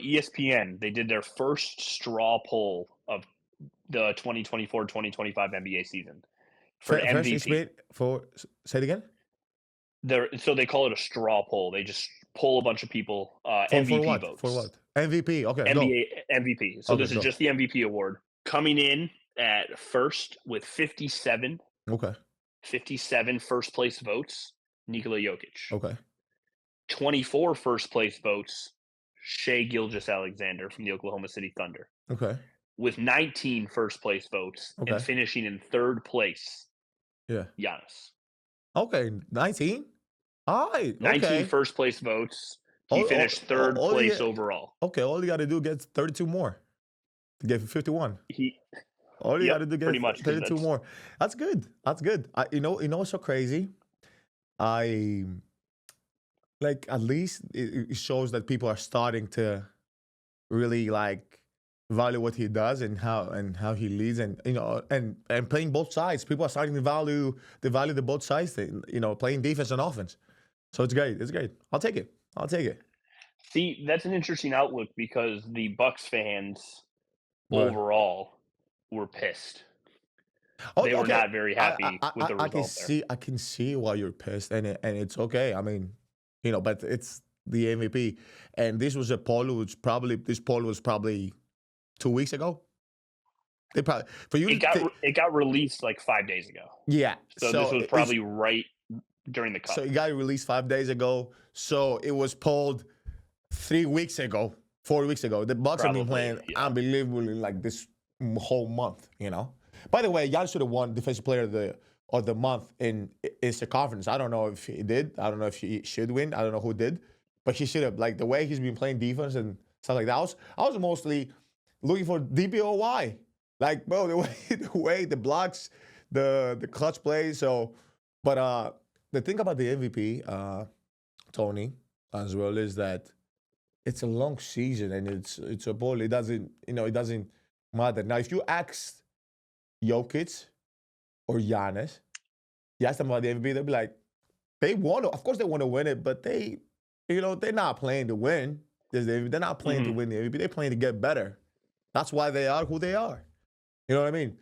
ESPN, they did their first straw poll of the 2024-2025 NBA season for First MVP. experience for say it again. So they call it a straw poll. They just poll a bunch of people, For MVP what? For votes, what? MVP. Okay, go. NBA MVP. So Okay, this is go. just the MVP award. Coming in at first with Okay. 57 first place votes, Nikola Jokic. Okay. 24 first place votes, Shea Gilgeous-Alexander from the Oklahoma City Thunder. Okay. With 19 first place votes and Okay. finishing in third place, Yeah. Giannis. Okay. 19. All right. 19 Okay. first place votes. He finished third All place you overall. okay. All you got to do get 32 more to get 51. He, All you got yep, to do get pretty much because 32 that's more. That's good. That's good. What's so crazy? I like at least it shows that people are starting to really like value what he does and how he leads and and playing both sides. People are starting to value the both sides thing, playing defense and offense. So it's great. It's great. I'll take it. I'll take it. see that's an interesting outlook because the Bucks fans But overall were pissed. oh, They were okay. not very happy with the I can result there. see why you're pissed and it's okay. I mean, but it's the MVP. And this poll was probably 2 weeks ago. They probably for you to It got released like 5 days ago, yeah. so this So was it's probably right during the so cut. it got released 5 days ago. So it was polled 3 weeks ago, 4 weeks ago. The Bucks have been Probably, playing yeah. unbelievably like this whole month. By the way, Giannis should have won Defensive Player of the month in Eastern Conference. I don't know if he did. I don't know if he should win. I don't know who did, but he should have. Like the way he's been playing defense and stuff like that. I was mostly looking for DPOY. Like bro, the way the blocks, the clutch plays. So, but the thing about the MVP, Tony, as well, is that it's a long season and it's a ball. It doesn't matter. Now, if you ask Jokic or Giannis, you ask them about the MVP, they'll be like, they want to. Of course, they want to win it, but they're not playing to win. They're not playing to Mhm. win the MVP. They're playing to get better. That's why they are who they are. You know what I mean?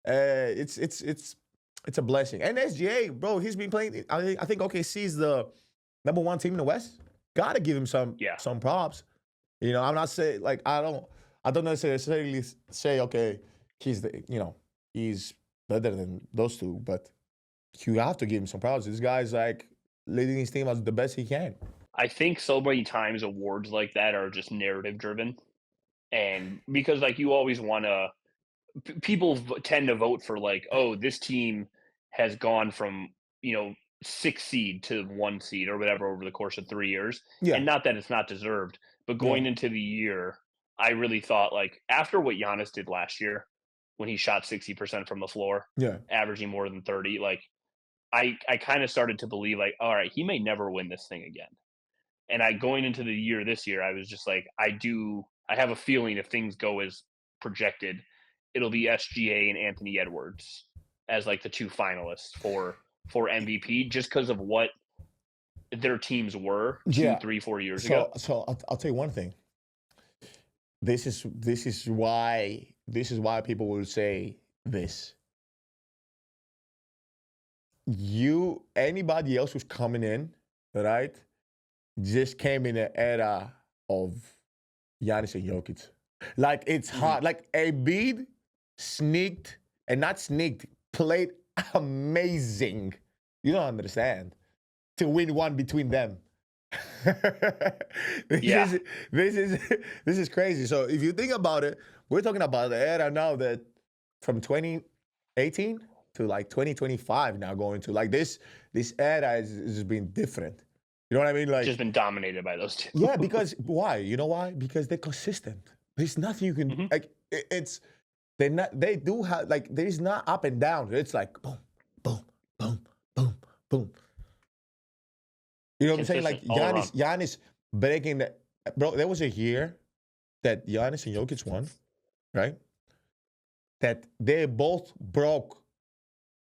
It's a blessing. And SGA, bro, he's been playing. I think OKC is the number one team in the West. Gotta give him Yeah. some props. I'm not saying like I don't necessarily say okay, he's better than those two, but you have to give him some props. This guy's like leading his team as the best he can. I think so many times awards like that are just narrative driven, and because like you always want to, people tend to vote for like, oh, this team has gone from you know 6 seed to 1 seed or whatever over the course of 3 years, Yeah, and not that it's not deserved, but yeah, going into the year, I really thought like after what Giannis did last year when he shot 60% from the floor, yeah. averaging more than 30, like I kind of started to believe like, all right, he may never win this thing again. And I going into the year this year, I was just like, I have a feeling if things go as projected, it'll be SGA and Anthony Edwards as like the two finalists for MVP, just because of what their teams were two, Yeah. 3, 4 years ago. So I'll tell you one thing. This is why people will say this. Anybody else who's coming in, right, just came in the era of Giannis and Jokic. Like it's Mhm. hard. Like Embiid sneaked and not sneaked, played amazing. You don't understand to win one between them. this Yeah, is this is this is crazy. So if you think about it, we're talking about the era now that from 2018 to like 2025 now going to like this era is been different. You know what I mean? just Like been dominated by those two. yeah, because why? You know why? Because they're consistent. There's nothing you can Mhm. like. It's they not they do have like there's not up and down. It's like boom, boom, boom, boom, boom. You know what I'm saying? Like Consistent all around. Giannis breaking the bro. There was a year that Giannis and Jokic won, right? That they both broke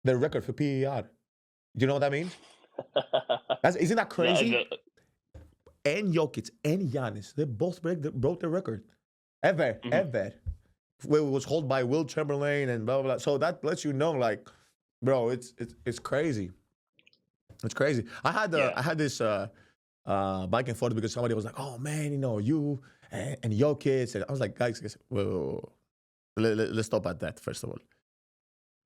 the record for PER. Do you know what that means? Isn't that the, crazy? the and Jokic and Giannis, they both broke the record ever, Mhm. ever. It was held by Will Chamberlain and blah blah blah. So that lets you know, like, bro, it's crazy. It's crazy. Yeah. I had this back and forth because somebody was like, "Oh man, you know you and Jokic," and I was like, "Guys, whoa. Let's stop at that first of all."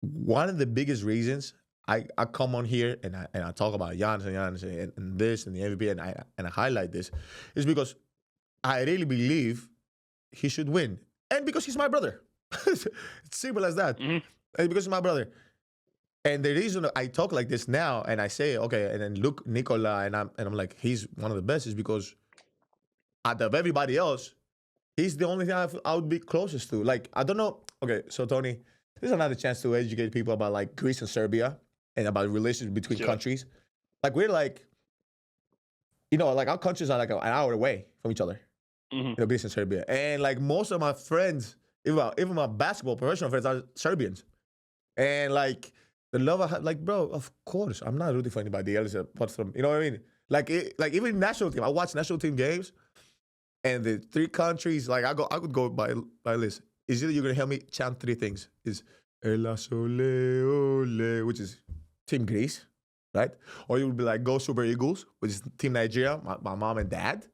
One of the biggest reasons I come on here and I talk about Giannis and this and the MVP and I highlight this is because I really believe he should win. And because he's my brother. It's simple as that. Mhm. And because he's my brother. And the reason I talk like this now and I say, okay, and then look Nikola and I'm like, he's one of the best is because out of everybody else, he's the only thing I would be closest to. Like, I don't know. Okay, so Tony, this is another chance to educate people about like Greece and Serbia and about relations between Sure. countries. Like we're like, like our countries are like an hour away from each other. Mhm. Greece and Serbia. And like most of my friends, even my basketball professional friends are Serbians. And like the love I have, like, bro, of course, I'm not rooting for anybody else apart from, you know what I mean? Like, like even national team, I watch national team games, and the three countries, like I could go by list. Is either you're gonna help me chant three things? Is Ela Sole Ole, which is Team Greece, right? Or you would be like Go Super Eagles, which is Team Nigeria, my mom and dad.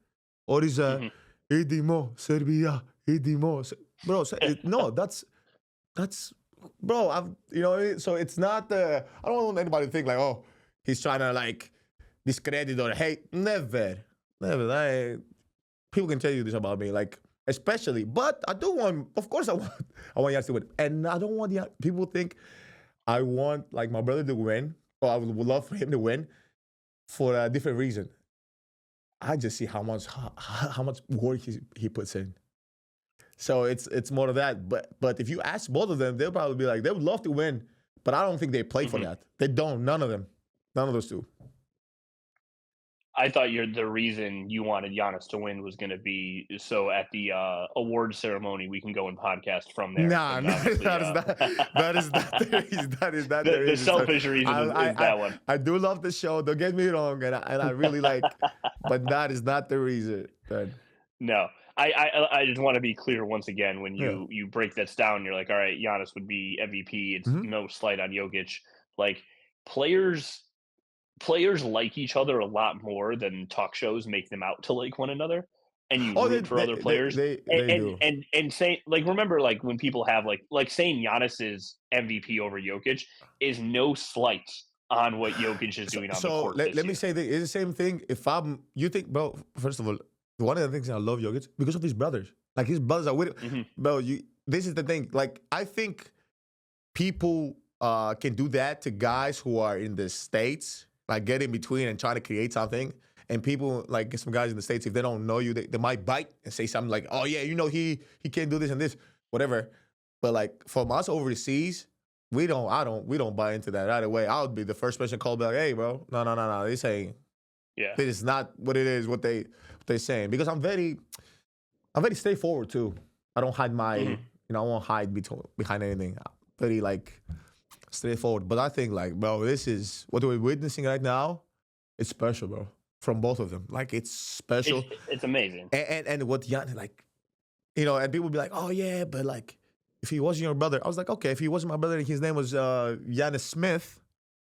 Or is Mhm. Idimo Serbia, Idimo, bro. No, that's bro. So it's not. I don't want anybody to think like, oh, he's trying to like discredit or hate. Never. People can tell you this about me, like especially. But I do want, of course, I want Giannis to win, and I don't want people think I want like my brother to win, or I would love for him to win for a different reason. I just see how much work he puts in. So it's more of that. But if you ask both of them, they'll probably be like, they would love to win, but I don't think they play for Mhm. that. They don't. None of them. None of those two. I thought the reason you wanted Giannis to win was going to be so at the award ceremony we can go and podcast from there, Nah, and obviously that is not. That is not the reason. That is not the the reason. So selfish reason I is I I, that one. I do love the show. Don't get me wrong, and I really like, but that is not the reason. Then No, I just want to be clear once again when yeah. you break this down. You're like, all right, Giannis would be MVP. It's Mm-hmm. no slight on Jokic. Like players players like each other a lot more than talk shows make them out to like one another, and you Oh, root for other players. they do. And say like remember like when people have like saying Giannis is MVP over Jokic is no slight on what Jokic is So, doing on the so court let this me year. say that it's the same thing. If you think, bro, first of all, one of the things I love Jokic because of his brothers. Like his brothers are with, Hmm. bro. This is the thing. Like I think people can do that to guys who are in the states, like get in between and try to create something. And people like some guys in the states, if they don't know you, they might bite and say something like, "Oh yeah, he can't do this and this, whatever." But like from us overseas, we don't buy into that right away. I would be the first person called back, "Hey, bro, no. They saying Yeah. this is not what it is. What they saying because I'm very straightforward too. I don't hide Hmm. I won't hide behind anything. I'm very like straightforward. But I think like, bro, this is what we're witnessing right now. It's special, bro. From both of them, like it's It's special. it's amazing. And what Jan like, and people be like, oh yeah, but like if he wasn't your brother, I was like, okay, if he wasn't my brother and his name was Giannis Smith,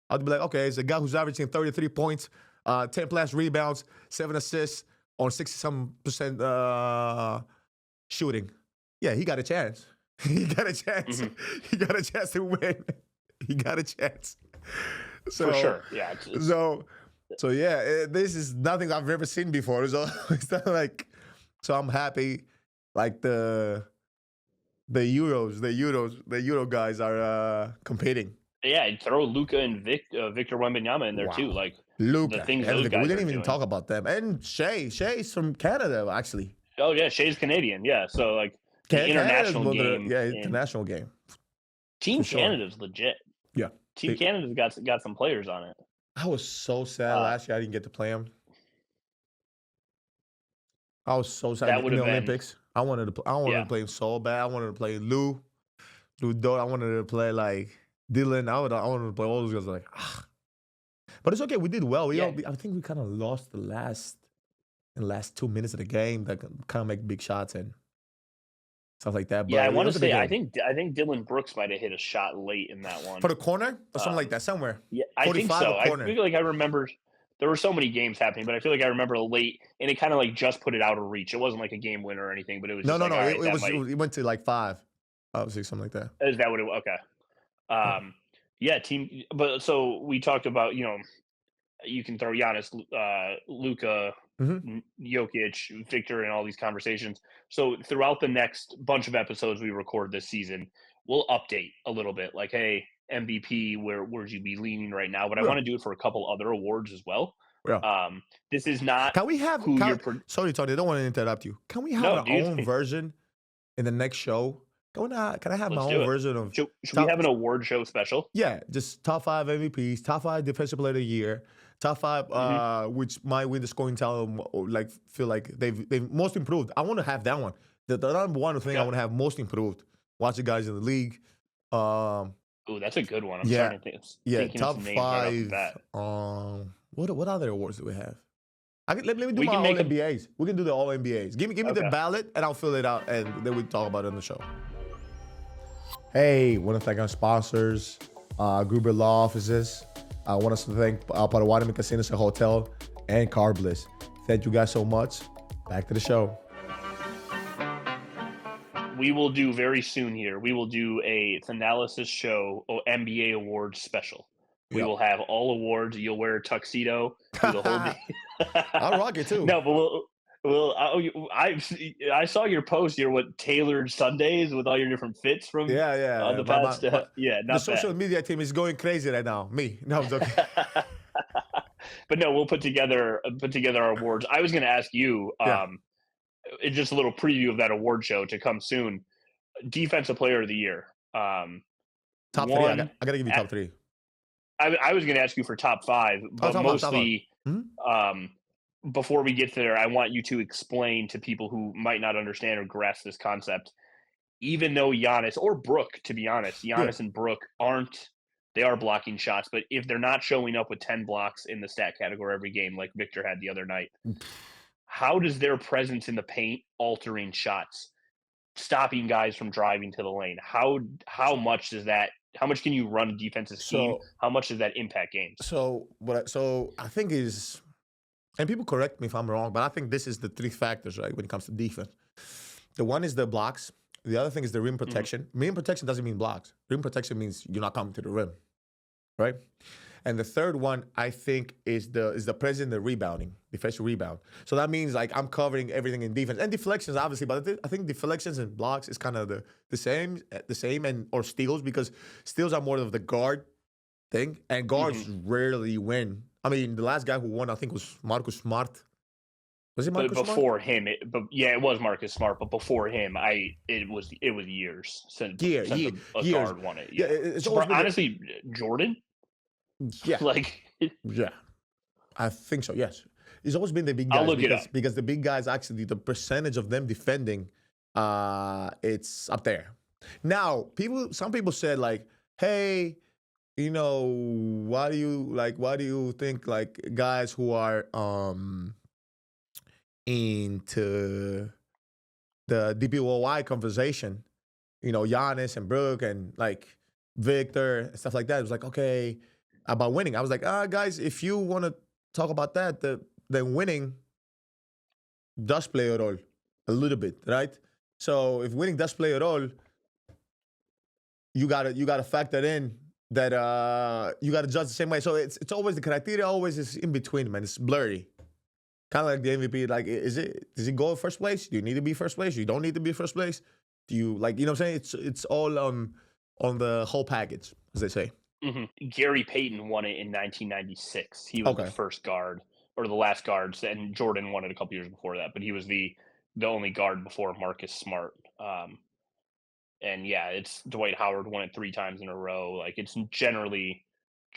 I'd be like, okay, it's a guy who's averaging 33 points, 10 plus rebounds, 7 assists on 60 some percent shooting. Yeah, he got a chance. He got a chance. Hmm. He got a chance to win. He got a chance. For So, sure. Yeah. It's so, so yeah, this is nothing I've ever seen before. So it's not like, so I'm happy. Like the Euro guys are competing. yeah. And throw Luca and Victor Wembanyama in there too. Wow, Like the Luca, things those everything. We guys are didn't even doing. talk about them. And Shay's from Canada actually. Oh yeah, Shea's Canadian. Yeah, so like the Canada's international one of the game yeah and international game for Team sure. Canada's legit. Yeah, Team They- Canada's got some players on it. I was so sad Uh, last year I didn't get to play him. I was so sad that would in the have been Olympics. I wanted to yeah. play him so bad. I wanted to play Lou Dort. I wanted to play like Dylan. I wanted to play all those guys. Like, ah. But it's okay. We did well. Yeah. I think we kind of lost the last. in the last 2 minutes of the game that can kind of make big shots and stuff like that. Yeah, I But it wanna was a good say game. I think Dylan Brooks might have hit a shot late in that For one. the corner or something like Um, that, somewhere. yeah, I think 45 a so. I corner. feel like I remember there were so many games happening, but I feel like I remember late, and it kinda, like, just put it out of reach. It wasn't like a game winner or anything, but it was No, just no, like, no. It, "Alright, it that was might." it went to like 5, obviously something like that. Is that what it okay. Yeah. Um, yeah, team but so we talked about, you can throw Giannis, Luka, Hmm. Jokic, Victor, and all these conversations. So throughout the next bunch of episodes we record this season, we'll update a little bit. Like, hey, MVP, where would you be leaning right now? But I Yeah. want to do it for a couple other awards as well. Yeah. This is not Can we have? who you're. Sorry, Tony. I don't want to interrupt you. Can we have No, our dude, own version in the next show? Can I have my let's own do it. version of Should we top? have an award show special? Yeah, just top 5 MVPs, top 5 defensive player of the year, top 5 Hmm. which might win the scoring title. Or like feel like they've most improved. I want to have that one. The number one thing I Okay. want to have most improved. Watch the guys in the league. Um, Oh, that's a good one. I'm yeah, starting to think, yeah, thinking of top some names right off the 5. bat. What other awards do we have? Let me do We my can all make a. NBAs. We can do the all NBAs. Give me the Okay. ballot and I'll fill it out and then we talk about it on the show. Hey, want to thank our sponsors, Gruber Law Offices. I want us to thank Potawatomi Casinos and Hotel and Car Bliss. Thank you guys so much. Back to the show. We will do very soon here. We will do a Thanalysis show or NBA awards special. We Yep. will have all awards. You'll wear a tuxedo, do the whole day. I'll rock it too. No, but I saw your post here. What tailored Sundays with all your different fits from Yeah, yeah. the past. Yeah, The not social bad. media team is going crazy right now. Me. No, I'm joking. But no, we'll put together our awards. I was going to ask you, Yeah. just a little preview of that award show to come soon. Defensive Player of the Year. Top 3. One, I gotta give you top 3. I was going to ask you for top five, Oh, but top 5, top 5. mostly Mhm. um, before we get there, I want you to explain to people who might not understand or grasp this concept. Even though Giannis or Brook, to be honest, Yeah. Giannis and Brook they are blocking shots, but if they're not showing up with 10 blocks in the stat category every game, like Victor had the other night, how does their presence in the paint altering shots, stopping guys from driving to the lane? How much does that? How much can you run a defensive scheme? So How much does that impact games? so I think is, and people correct me if I'm wrong, but I think this is the 3 factors, right, when it comes to defense. The one is the blocks. The other thing is the rim Mhm. protection. Rim protection doesn't mean blocks. Rim protection means you're not coming to the rim, right? And the third one, I think, is the presence in the rebounding, defensive rebound. So that means like I'm covering everything in defense and deflections, obviously. But I think deflections and blocks is kind of the same, and or steals because steals are more of the guard thing, and guards Mhm. rarely win. I mean, the last guy who won, I think, was Marcus Smart. Was it But Marcus Smart? before him, but yeah, it was Marcus Smart. But before him, it was years since Year, since year, a years. guard won it. Yeah, Yeah, it's always been the honestly, Jordan, yeah, like yeah. I think so. Yes, it's always been the big I'll guys look it up. because the big guys actually the percentage of them defending, it's up there. Now, some people said like, hey, why do you think like guys who are into the DPOY conversation, Giannis and Brooke and like Victor and stuff like that. It was like, okay, about winning. I was like, guys, if you want to talk about that, then winning does play a role a little bit, right? So if winning does play a role, you gotta factor in that you gotta judge the same way. So it's always the criteria always is in between, man. It's blurry. Kind of like the MVP. Like, does it go first place? Do you need to be first place? You don't need to be first place. Do you like? You know what I'm saying? It's all on the whole package, as they say. Gary Payton won it in 1996. He was the Okay. first guard or the last guard, and Jordan won it a couple years before that. But he was the only guard before Marcus Smart. And yeah, it's Dwight Howard won it 3 times in a row. Like it's generally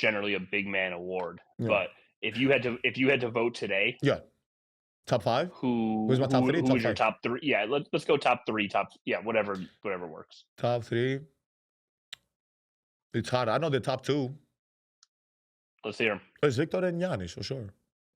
a big man award. Yeah. But if you had to vote today, Yeah. Top 5. Who's who my top who 3? who Top is your 5. top three? Yeah, let's go top three, yeah, whatever works. Top 3. It's hard. I know the top 2. Let's hear 'em. It's Victor and Giannis for sure.